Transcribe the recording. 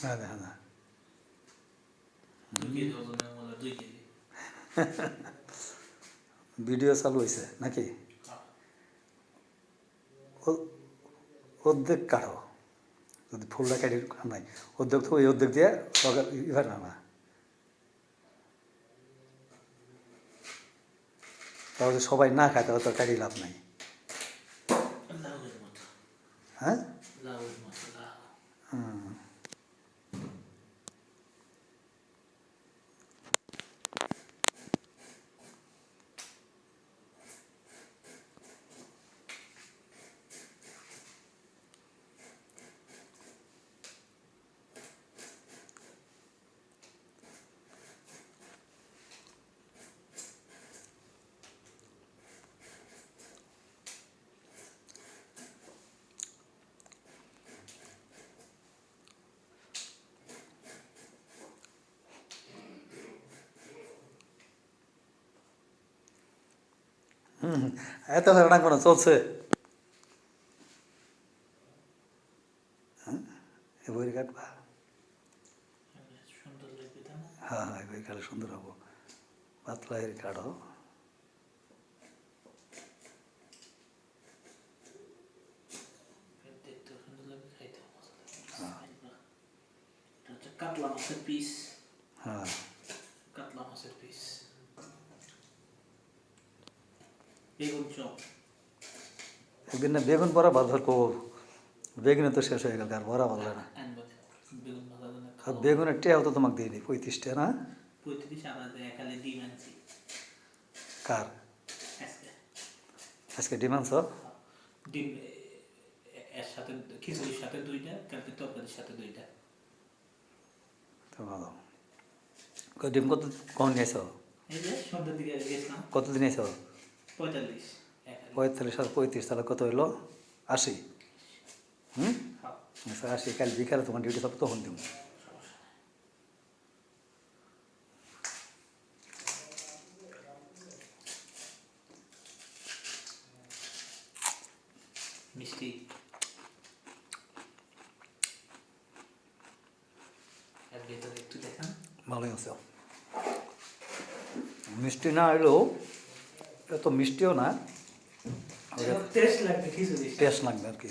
হ্যাঁ হ্যাঁ হ্যাঁ 2 কেজি ওজনের মতো 2 কেজি। ভিডিও চালু হয়েছে নাকি? অর্ধেক কাটো যদি ফুলটা কাটি নাই অর্ধেক তো ওই অর্ধেক দিয়ে ইভার না তাহলে সবাই না খায় তাহলে তো কাটি লাভ নাই। লাউয়ের মতো। হ্যাঁ লাউয়ের মতো লাউ। এত রান্না কোনো চলছে এই বই কাটবা? সুন্দর লাগবে তাই না? হ্যাঁ হ্যাঁ বই কাটলে সুন্দর হবো। পাতলা এর কাটো দেখতেও সুন্দর লাগবে, খাইতেও মজা লাগবে। এটা হচ্ছে কাতলা মাছের পিস। হ্যাঁ কাতলা মাছের পিস। বেগুন চপ। একদিন না বেগুন বড়া ভালো ধর করবো, বেগুনে তো শেষ হয়ে গেল আর বড়া ভালো না। বেগুন ভাজা জন্য আর বেগুনের টেয়াও তো তোমাকে দিইনি 35 না? 35 আলাদা একালে ডিম আনছি কার আজকে। আজকে ডিম আনছ? ডিম এর সাথে খিচুড়ির সাথে 2টা, কালকে তরকারির সাথে 2টা। তো ভালো। ডিম কত কখন নিয়েছ? এই যে সন্ধ্যার দিকে গেছিলাম। কতদিন নিয়েছ? 45 একালে। 45 আর 35 তাহলে কত হইলো? 80। হুম হ্যাঁ, আচ্ছা 80 কাল বিকালে তোমার ডিউটি সব তখন দিব। সমস্যা নেই। মিষ্টি এর ভেতরে একটু দেখান। ভালোই আছে। মিষ্টি না হলেও এত মিষ্টিও না, টেস্ট লাগবে খিচুড়ি। টেস্ট লাগবে আর কি।